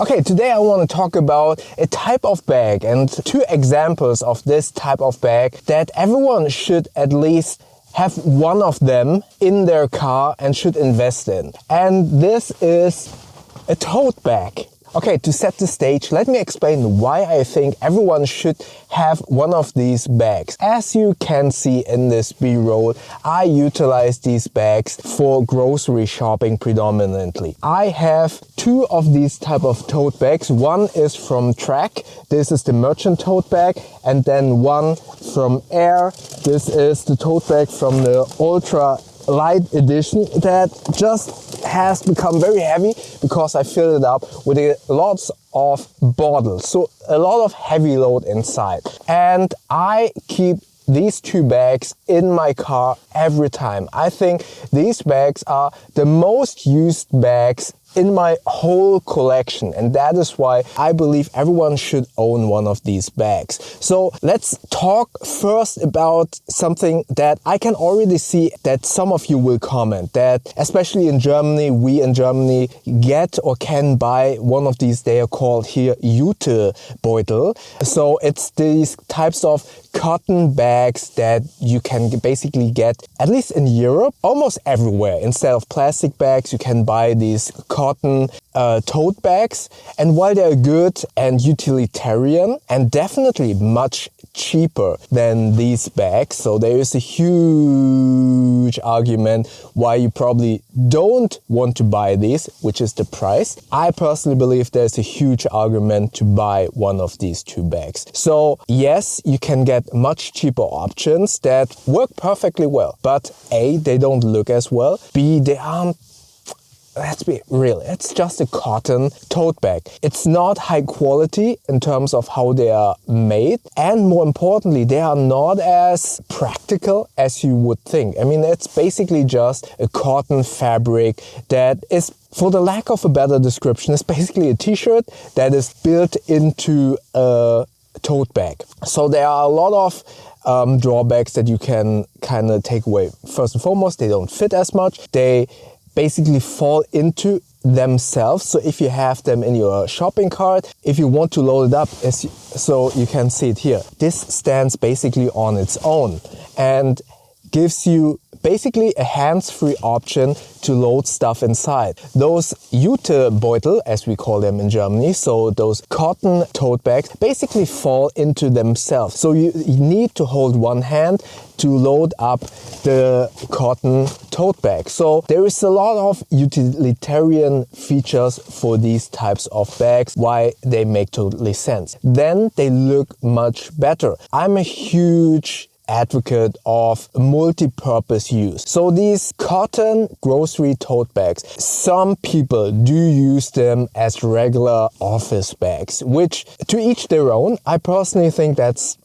Okay, today I want to talk about a type of bag and 2 examples of this type of bag that everyone should at least have one of them in their car and should invest in. And this is a tote bag. Okay, to set the stage, let me explain why I think everyone should have one of these bags. As you can see in this B-roll, I utilize these bags for grocery shopping predominantly. I have 2 of these type of tote bags. One is from Trakke, this is the merchant tote bag, and then one from Air. This is the tote bag from the ultra light edition that just has become very heavy because I filled it up with lots of bottles, so a lot of heavy load inside. And I keep these 2 bags in my car every time. I think these bags are the most used bags in my whole collection, and that is why I believe everyone should own one of these bags. So let's talk first about something that I can already see that some of you will comment, that especially in Germany, we in Germany get or can buy one of these. They are called here Jutebeutel. So it's these types of cotton bags that you can basically get, at least in Europe, almost everywhere. Instead of plastic bags, you can buy these cotton tote bags. And while they're good and utilitarian and definitely much cheaper than these bags, so there is a huge argument why you probably don't want to buy these, which is the price. I personally believe there's a huge argument to buy one of these 2 bags. So yes, you can get much cheaper options that work perfectly well, but A, they don't look as well, B, they aren't, let's be real, it's just a cotton tote bag. It's not high quality in terms of how they are made, and more importantly, they are not as practical as you would think. I mean, it's basically just a cotton fabric that is, for the lack of a better description, it's basically a t-shirt that is built into a tote bag. So there are a lot of drawbacks that you can kind of take away. First and foremost, they don't fit as much. They basically fall into themselves. So if you have them in your shopping cart, if you want to load it up, so you can see it here, this stands basically on its own and gives you basically a hands-free option to load stuff inside. Those Jutebeutel, as we call them in Germany, so those cotton tote bags, basically fall into themselves. So you need to hold one hand to load up the cotton tote bag. So there is a lot of utilitarian features for these types of bags, why they make totally sense. Then they look much better. I'm a huge advocate of multi-purpose use. So these cotton grocery tote bags, some people do use them as regular office bags, which to each their own. I personally think that's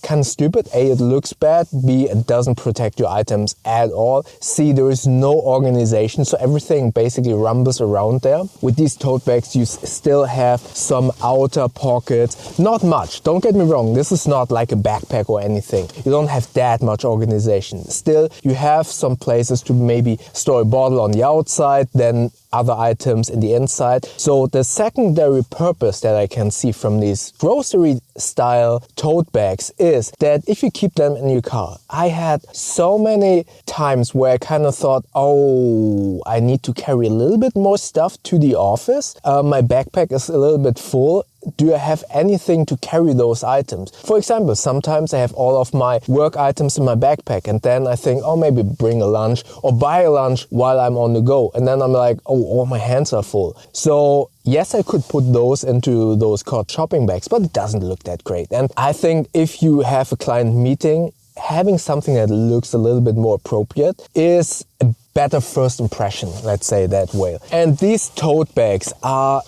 kind of stupid. A, it looks bad. B, it doesn't protect your items at all. C, there is no organization, so everything basically rumbles around there. With these tote bags, you still have some outer pockets. Not much, don't get me wrong. This is not like a backpack or anything. You don't have that much organization. Still, you have some places to maybe store a bottle on the outside, then other items in the inside. So the secondary purpose that I can see from these grocery style tote bags is that if you keep them in your car, I had so many times where I kind of thought, oh, I need to carry a little bit more stuff to the office. My backpack is a little bit full. Do I have anything to carry those items? For example, sometimes I have all of my work items in my backpack, and then I think, oh, maybe bring a lunch or buy a lunch while I'm on the go. And then I'm like, oh, all my hands are full. So yes, I could put those into those cart shopping bags, but it doesn't look that great. And I think if you have a client meeting, having something that looks a little bit more appropriate is a better first impression, let's say that way. And these tote bags are,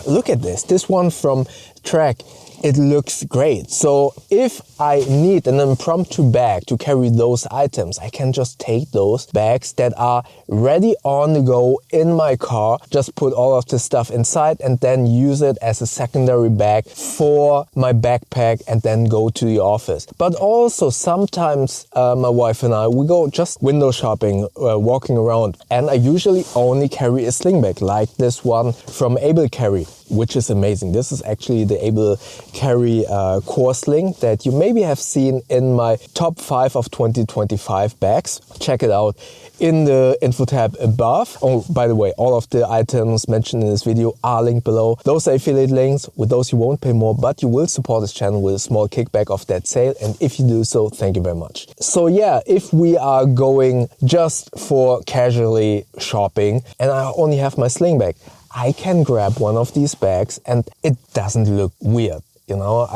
look at this one from Trakke. It looks great. So if I need an impromptu bag to carry those items, I can just take those bags that are ready on the go in my car, just put all of the stuff inside and then use it as a secondary bag for my backpack and then go to the office. But also sometimes my wife and I, we go just window shopping, walking around, and I usually only carry a sling bag like this one from Able Carry. which is amazing. This is actually the able carry core sling that you maybe have seen in my top 5 of 2025 bags. Check it out in the info tab above. Oh, by the way, all of the items mentioned in this video are linked below. Those are affiliate links. With those you won't pay more, but you will support this channel with a small kickback of that sale, and if you do so, thank you very much. So yeah, if we are going just for casually shopping and I only have my sling bag, I can grab one of these bags and it doesn't look weird. You know,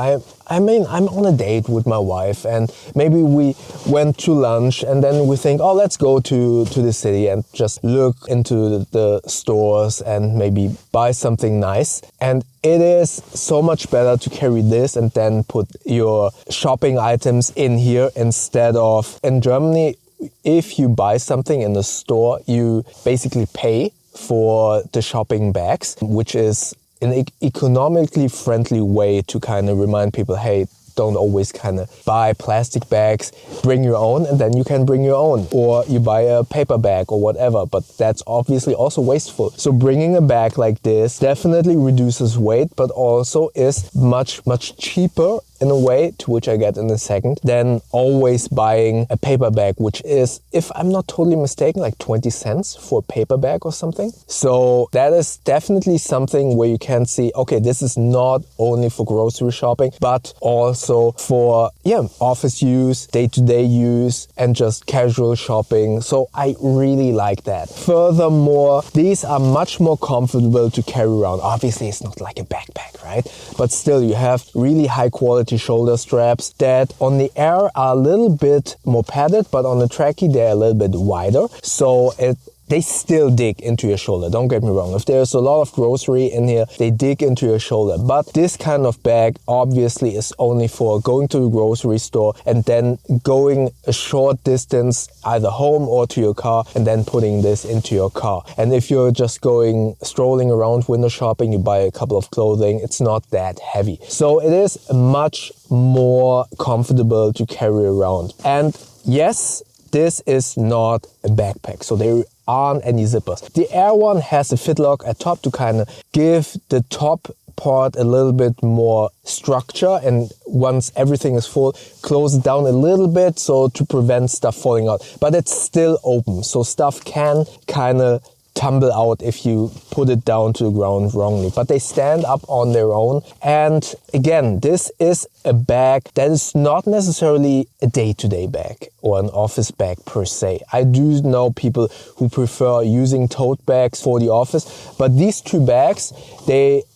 I mean, I'm on a date with my wife and maybe we went to lunch and then we think, oh, let's go to the city and just look into the stores and maybe buy something nice. And it is so much better to carry this and then put your shopping items in here instead of in Germany. If you buy something in the store, you basically pay for the shopping bags, which is an economically friendly way to kind of remind people, hey, don't always kind of buy plastic bags, bring your own, and then you can bring your own. Or you buy a paper bag or whatever, but that's obviously also wasteful. So bringing a bag like this definitely reduces weight, but also is much, much cheaper in a way, to which I get in a second, than always buying a paper bag, which is, if I'm not totally mistaken, like 20 cents for a paper bag or something. So that is definitely something where you can see, okay, this is not only for grocery shopping, but also for, office use, day-to-day use, and just casual shopping. So I really like that. Furthermore, these are much more comfortable to carry around. Obviously, it's not like a backpack, right? But still, you have really high quality shoulder straps that on the air are a little bit more padded, but on the Trakke they're a little bit wider, so they still dig into your shoulder. Don't get me wrong. If there's a lot of grocery in here, they dig into your shoulder. But this kind of bag obviously is only for going to the grocery store and then going a short distance either home or to your car and then putting this into your car. And if you're just strolling around window shopping, you buy a couple of clothing, it's not that heavy. So it is much more comfortable to carry around. And yes, this is not a backpack, so there aren't any zippers. The Air one has a fit lock at top to kind of give the top part a little bit more structure, and once everything is full, close it down a little bit so to prevent stuff falling out. But it's still open, so stuff can kind of tumble out if you put it down to the ground wrongly, but they stand up on their own. And again, this is a bag that is not necessarily a day-to-day bag or an office bag per se. I do know people who prefer using tote bags for the office, but these two bags,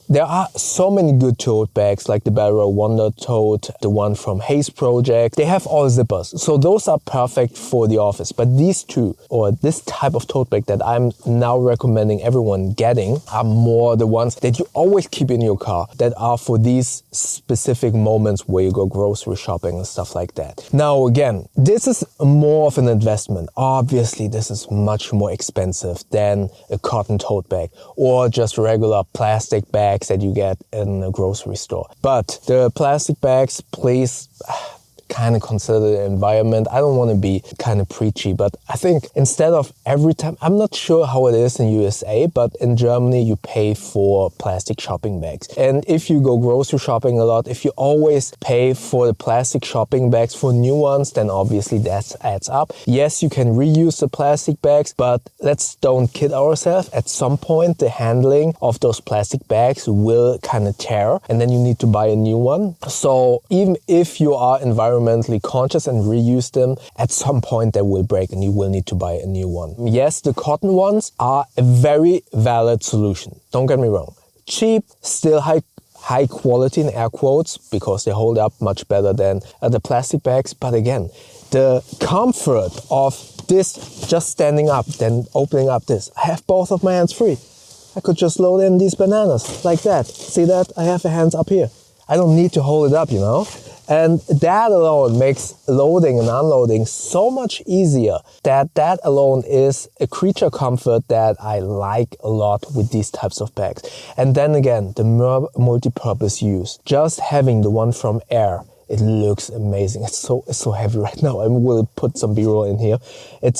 there are so many good tote bags like the Bellroy Wonder Tote, the one from Hayes Project. They have all zippers, so those are perfect for the office. But these two, or this type of tote bag that I'm now recommending everyone getting, are more the ones that you always keep in your car, that are for these specific moments where you go grocery shopping and stuff like that. Now again, this is more of an investment. Obviously, this is much more expensive than a cotton tote bag or just regular plastic bags that you get in a grocery store. But the plastic bags, please kind of consider the environment. I don't want to be kind of preachy, but I think instead of every time, I'm not sure how it is in USA, but in Germany you pay for plastic shopping bags. And if you go grocery shopping a lot, if you always pay for the plastic shopping bags for new ones, then obviously that adds up. Yes, you can reuse the plastic bags, but let's don't kid ourselves. At some point, the handling of those plastic bags will kind of tear, and then you need to buy a new one. So even if you are environmentally conscious and reuse them, at some point they will break and you will need to buy a new one. Yes, the cotton ones are a very valid solution. Don't get me wrong. Cheap, still high quality in air quotes, because they hold up much better than the plastic bags. But again, the comfort of this just standing up, then opening up this. I have both of my hands free. I could just load in these bananas like that. See that? I have the hands up here. I don't need to hold it up, you know? And that alone makes loading and unloading so much easier. That alone is a creature comfort that I like a lot with these types of bags. And then again, the multi-purpose use. Just having the one from Air, it looks amazing. It's so heavy right now. I will put some B-roll in here. It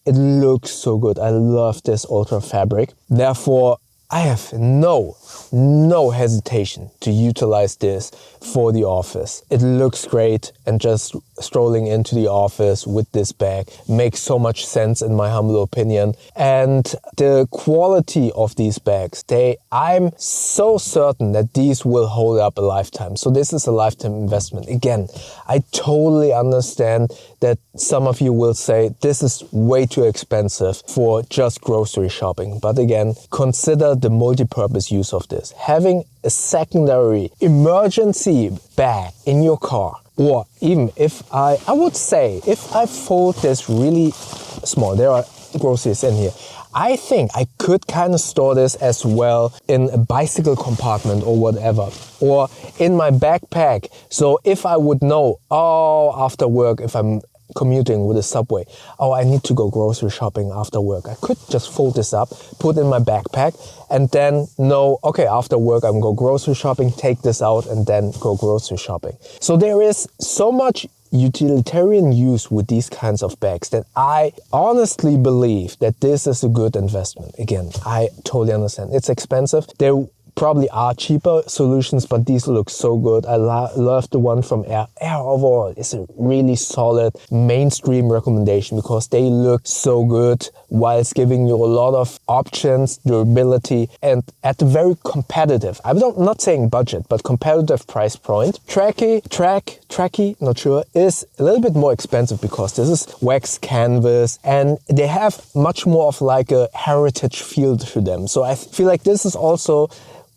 looks so good. I love this ultra fabric. Therefore, I have no no hesitation to utilize this for the office. It looks great, and just strolling into the office with this bag makes so much sense in my humble opinion. And the quality of these bags, I'm so certain that these will hold up a lifetime. So this is a lifetime investment. Again, I totally understand that some of you will say this is way too expensive for just grocery shopping. But again, consider the multi-purpose use of this. Having a secondary emergency bag in your car, or even if I would say if I fold this really small, there are groceries in here, I think I could kind of store this as well in a bicycle compartment or whatever, or in my backpack. So if I would know, after work, if I'm commuting with the subway, I need to go grocery shopping after work, I could just fold this up, put in my backpack, and then know, okay, after work I'm going to go grocery shopping, take this out, and then go grocery shopping. So there is so much utilitarian use with these kinds of bags that I honestly believe that this is a good investment. Again, I totally understand it's expensive. There probably are cheaper solutions, but these look so good. I love the one from Air. Air overall is a really solid mainstream recommendation because they look so good whilst giving you a lot of options, durability, and at a very competitive, I'm not saying budget, but competitive price point. Trakke, not sure, is a little bit more expensive because this is wax canvas and they have much more of like a heritage feel to them. So I feel like this is also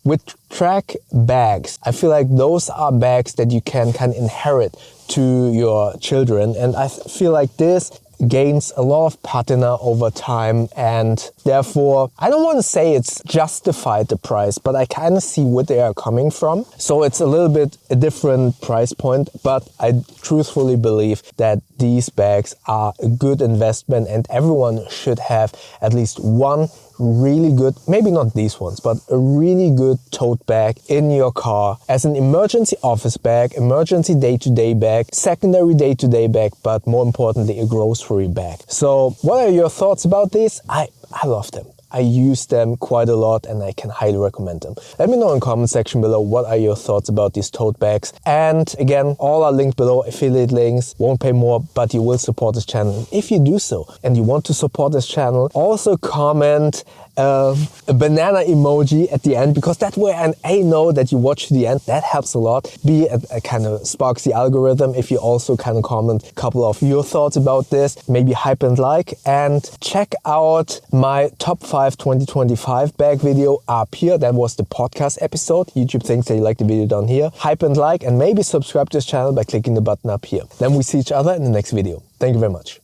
with Trakke bags, I feel like those are bags that you can inherit to your children, and I feel like this gains a lot of patina over time, and therefore I don't want to say it's justified the price, but I kind of see where they are coming from. So it's a little bit a different price point, but I truthfully believe that these bags are a good investment and everyone should have at least one really good, maybe not these ones, but a really good tote bag in your car as an emergency office bag, emergency day-to-day bag, secondary day-to-day bag, but more importantly, a grocery bag. So what are your thoughts about these? I love them. I use them quite a lot and I can highly recommend them. Let me know in the comment section below what are your thoughts about these tote bags. And again, all are linked below, affiliate links, won't pay more, but you will support this channel. If you do so and you want to support this channel, also comment a banana emoji at the end, because that way I know that you watch to the end. That helps a lot. It kind of sparks the algorithm if you also kind of comment a couple of your thoughts about this, maybe hype and like, and check out my top 5 2025 bag video up here. That was the podcast episode. YouTube thinks that you like the video down here. Hype and like, and maybe subscribe to this channel by clicking the button up here. Then we see each other in the next video. Thank you very much.